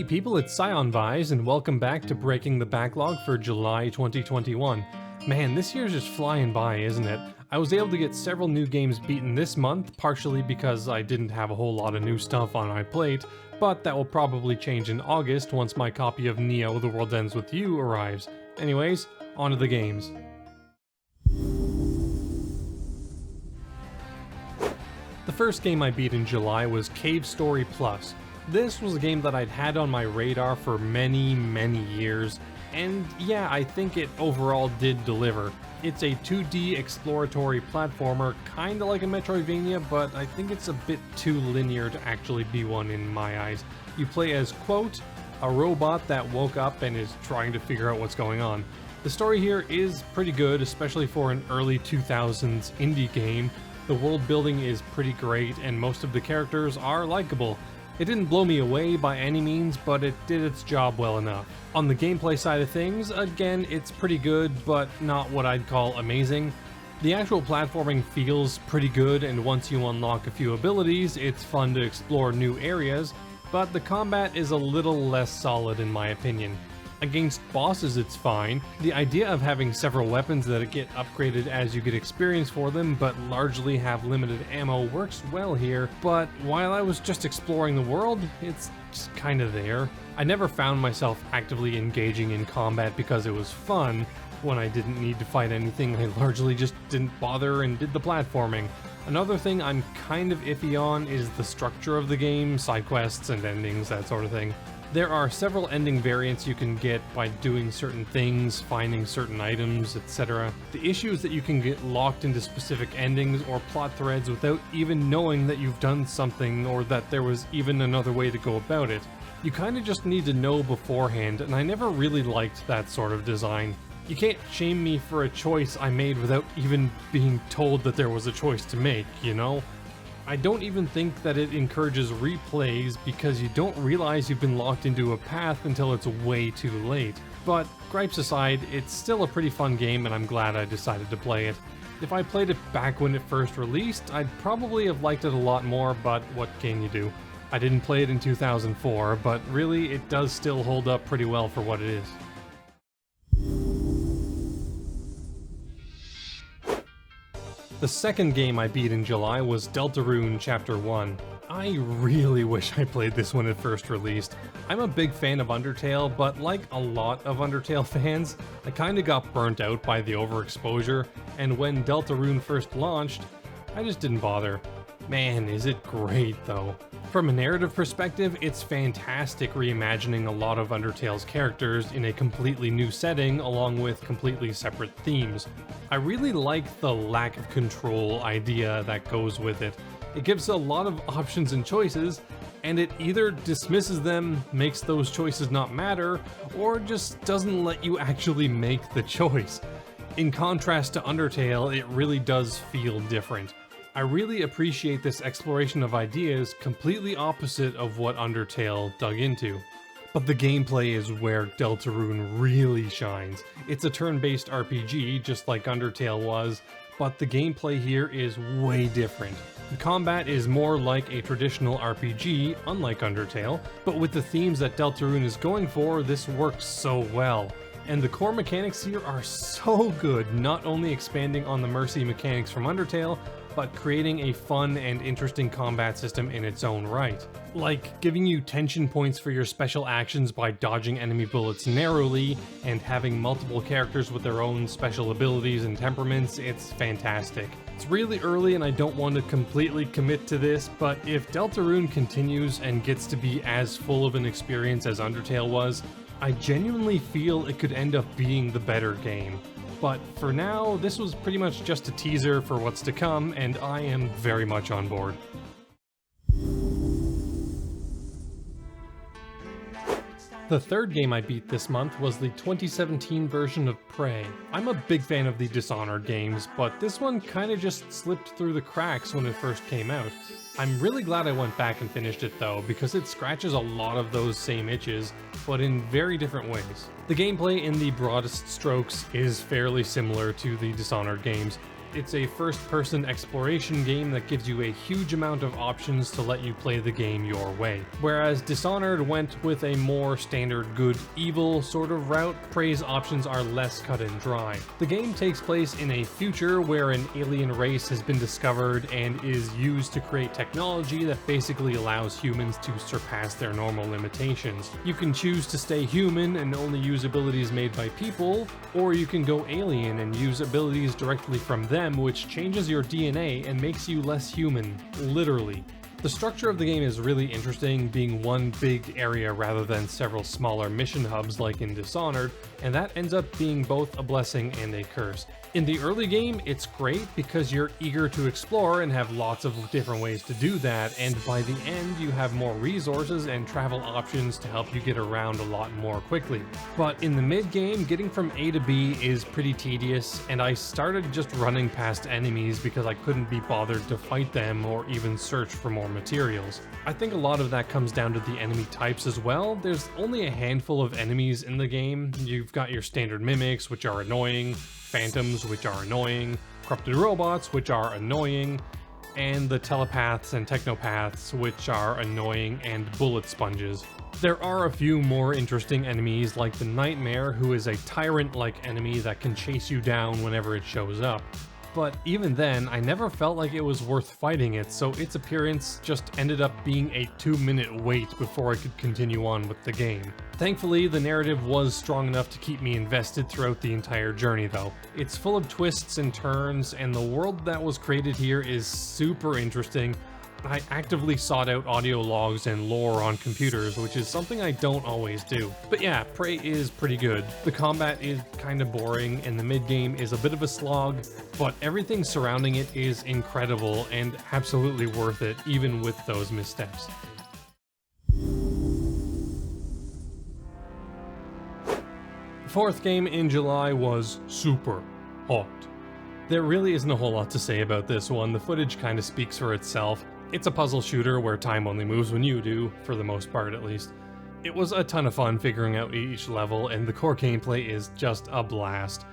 people, it's ScionVise, and welcome back to Breaking the Backlog for July 2021. Man, this year's just flying by, isn't it? I was able to get several new games beaten this month, partially because I didn't have a whole lot of new stuff on my plate, but that will probably change in August once my copy of Neo: The World Ends With You arrives. Anyways, on to the games. The first game I beat in July was Cave Story Plus. This was a game that I'd had on my radar for many years, and yeah, I think it overall did deliver. It's a 2D exploratory platformer, kinda like a Metroidvania, but I think it's a bit too linear to actually be one in my eyes. You play as, quote, a robot that woke up and is trying to figure out what's going on. The story here is pretty good, especially for an early 2000s indie game. The world building is pretty great, and most of the characters are likable. It didn't blow me away by any means, but it did its job well enough. On the gameplay side of things, again, it's pretty good, but not what I'd call amazing. The actual platforming feels pretty good, and once you unlock a few abilities, it's fun to explore new areas, but the combat is a little less solid in my opinion. Against bosses it's fine. The idea of having several weapons that get upgraded as you get experience for them but largely have limited ammo works well here, but while I was just exploring the world, it's just kinda there. I never found myself actively engaging in combat because it was fun. When I didn't need to fight anything, I largely just didn't bother and did the platforming. Another thing I'm kind of iffy on is the structure of the game, side quests and endings, that sort of thing. There are several ending variants you can get by doing certain things, finding certain items, etc. The issue is that you can get locked into specific endings or plot threads without even knowing that you've done something or that there was even another way to go about it. You kinda just need to know beforehand, and I never really liked that sort of design. You can't shame me for a choice I made without even being told that there was a choice to make, you know? I don't even think that it encourages replays because you don't realize you've been locked into a path until it's way too late. But gripes aside, it's still a pretty fun game and I'm glad I decided to play it. If I played it back when it first released, I'd probably have liked it a lot more, but what can you do? I didn't play it in 2004, but really it does still hold up pretty well for what it is. The second game I beat in July was Deltarune Chapter 1. I really wish I played this when it first released. I'm a big fan of Undertale, but like a lot of Undertale fans, I kinda got burnt out by the overexposure, and when Deltarune first launched, I just didn't bother. Man, is it great though. From a narrative perspective, it's fantastic reimagining a lot of Undertale's characters in a completely new setting along with completely separate themes. I really like the lack of control idea that goes with it. It gives a lot of options and choices, and it either dismisses them, makes those choices not matter, or just doesn't let you actually make the choice. In contrast to Undertale, it really does feel different. I really appreciate this exploration of ideas, completely opposite of what Undertale dug into. But the gameplay is where Deltarune really shines. It's a turn-based RPG, just like Undertale was, but the gameplay here is way different. The combat is more like a traditional RPG, unlike Undertale, but with the themes that Deltarune is going for, this works so well. And the core mechanics here are so good, not only expanding on the Mercy mechanics from Undertale, but creating a fun and interesting combat system in its own right. Like giving you tension points for your special actions by dodging enemy bullets narrowly, and having multiple characters with their own special abilities and temperaments, it's fantastic. It's really early and I don't want to completely commit to this, but if Deltarune continues and gets to be as full of an experience as Undertale was, I genuinely feel it could end up being the better game. But for now, this was pretty much just a teaser for what's to come, and I am very much on board. The third game I beat this month was the 2017 version of Prey. I'm a big fan of the Dishonored games, but this one kinda just slipped through the cracks when it first came out. I'm really glad I went back and finished it though, because it scratches a lot of those same itches, but in very different ways. The gameplay in the broadest strokes is fairly similar to the Dishonored games. It's a first-person exploration game that gives you a huge amount of options to let you play the game your way. Whereas Dishonored went with a more standard good-evil sort of route, Prey's options are less cut and dry. The game takes place in a future where an alien race has been discovered and is used to create technology that basically allows humans to surpass their normal limitations. You can choose to stay human and only use abilities made by people, or you can go alien and use abilities directly from them, which changes your DNA and makes you less human, literally. The structure of the game is really interesting, being one big area rather than several smaller mission hubs like in Dishonored, and that ends up being both a blessing and a curse. In the early game, it's great because you're eager to explore and have lots of different ways to do that, and by the end you have more resources and travel options to help you get around a lot more quickly. But in the mid-game, getting from A to B is pretty tedious, and I started just running past enemies because I couldn't be bothered to fight them or even search for more materials. I think a lot of that comes down to the enemy types as well. There's only a handful of enemies in the game. You've got your standard mimics, which are annoying, phantoms, which are annoying, corrupted robots, which are annoying, and the telepaths and technopaths, which are annoying, and bullet sponges. There are a few more interesting enemies, like the Nightmare, who is a tyrant-like enemy that can chase you down whenever it shows up. But even then, I never felt like it was worth fighting it, so its appearance just ended up being a 2-minute wait before I could continue on with the game. Thankfully, the narrative was strong enough to keep me invested throughout the entire journey though. It's full of twists and turns, and the world that was created here is super interesting. I actively sought out audio logs and lore on computers, which is something I don't always do. But yeah, Prey is pretty good. The combat is kinda boring, and the mid-game is a bit of a slog, but everything surrounding it is incredible and absolutely worth it, even with those missteps. Fourth game in July was Super Hot. There really isn't a whole lot to say about this one. The footage kinda speaks for itself. It's a puzzle shooter where time only moves when you do, for the most part at least. It was a ton of fun figuring out each level, and the core gameplay is just a blast.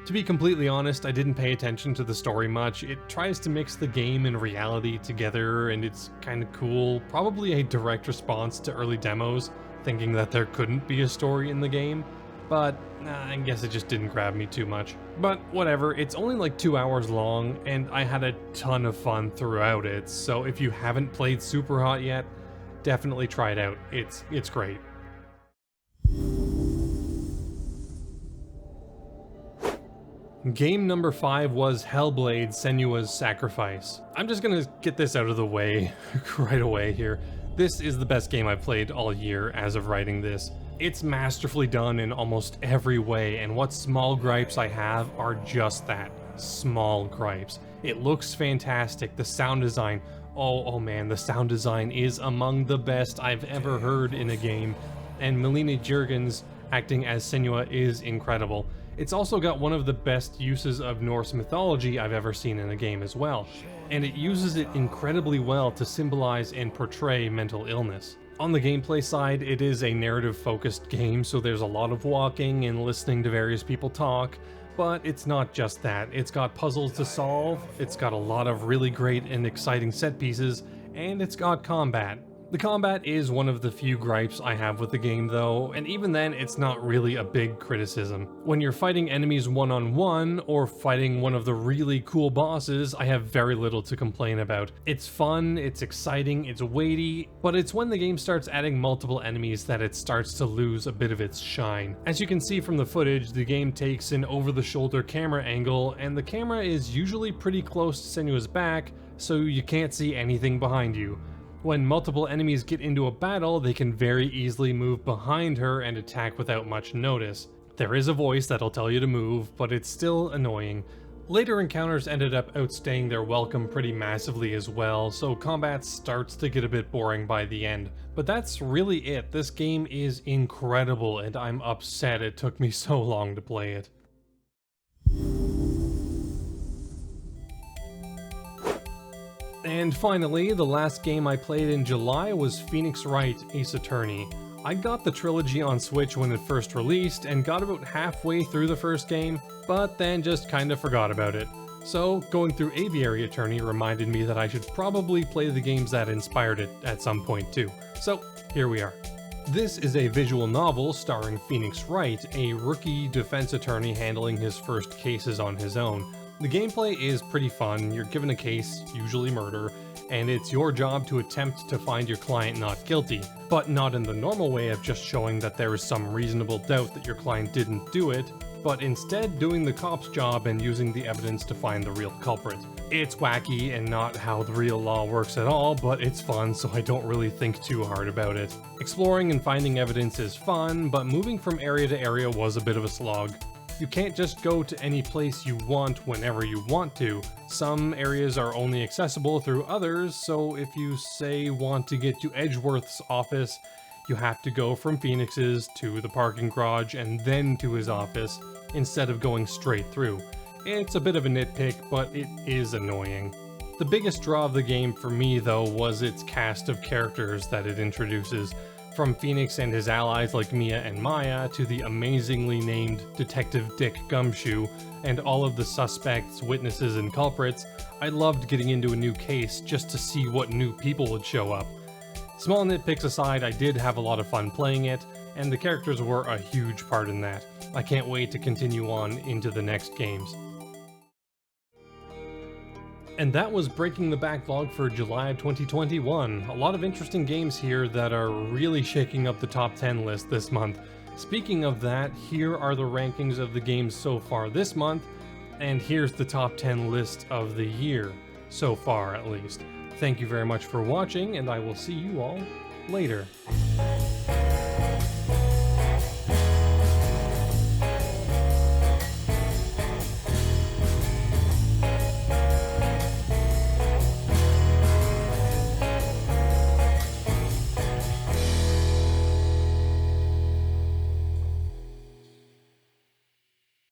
To be completely honest, I didn't pay attention to the story much. It tries to mix the game and reality together, and it's kinda cool. Probably a direct response to early demos, thinking that there couldn't be a story in the game. But I guess it just didn't grab me too much. But whatever, it's only like 2 hours long, and I had a ton of fun throughout it, so if you haven't played Super Hot yet, definitely try it out. It's great. Game number 5 was Hellblade: Senua's Sacrifice. I'm just gonna get this out of the way right away here. This is the best game I've played all year as of writing this. It's masterfully done in almost every way, and what small gripes I have are just that, small gripes. It looks fantastic, the sound design, oh man, the sound design is among the best I've ever heard in a game, and Melina Juergens acting as Senua is incredible. It's also got one of the best uses of Norse mythology I've ever seen in a game as well, and it uses it incredibly well to symbolize and portray mental illness. On the gameplay side, it is a narrative-focused game, so there's a lot of walking and listening to various people talk, but it's not just that. It's got puzzles to solve, it's got a lot of really great and exciting set pieces, and it's got combat. The combat is one of the few gripes I have with the game though, and even then it's not really a big criticism. When you're fighting enemies one-on-one, or fighting one of the really cool bosses, I have very little to complain about. It's fun, it's exciting, it's weighty, but it's when the game starts adding multiple enemies that it starts to lose a bit of its shine. As you can see from the footage, the game takes an over-the-shoulder camera angle, and the camera is usually pretty close to Senua's back, so you can't see anything behind you. When multiple enemies get into a battle, they can very easily move behind her and attack without much notice. There is a voice that'll tell you to move, but it's still annoying. Later encounters ended up outstaying their welcome pretty massively as well, so combat starts to get a bit boring by the end. But that's really it. This game is incredible, and I'm upset it took me so long to play it. And finally, the last game I played in July was Phoenix Wright: Ace Attorney. I got the trilogy on Switch when it first released and got about halfway through the first game, but then just kinda forgot about it. So, going through Aviary Attorney reminded me that I should probably play the games that inspired it at some point too. So, here we are. This is a visual novel starring Phoenix Wright, a rookie defense attorney handling his first cases on his own. The gameplay is pretty fun. You're given a case, usually murder, and it's your job to attempt to find your client not guilty, but not in the normal way of just showing that there is some reasonable doubt that your client didn't do it, but instead doing the cop's job and using the evidence to find the real culprit. It's wacky and not how the real law works at all, but it's fun, so I don't really think too hard about it. Exploring and finding evidence is fun, but moving from area to area was a bit of a slog. You can't just go to any place you want whenever you want to. Some areas are only accessible through others, so if you, say, want to get to Edgeworth's office, you have to go from Phoenix's to the parking garage and then to his office, instead of going straight through. It's a bit of a nitpick, but it is annoying. The biggest draw of the game for me, though, was its cast of characters that it introduces. From Phoenix and his allies like Mia and Maya, to the amazingly named Detective Dick Gumshoe, and all of the suspects, witnesses, and culprits, I loved getting into a new case just to see what new people would show up. Small nitpicks aside, I did have a lot of fun playing it, and the characters were a huge part in that. I can't wait to continue on into the next games. And that was Breaking the Backlog for July of 2021. A lot of interesting games here that are really shaking up the top 10 list this month. Speaking of that, here are the rankings of the games so far this month, and here's the top 10 list of the year, so far at least. Thank you very much for watching, and I will see you all later.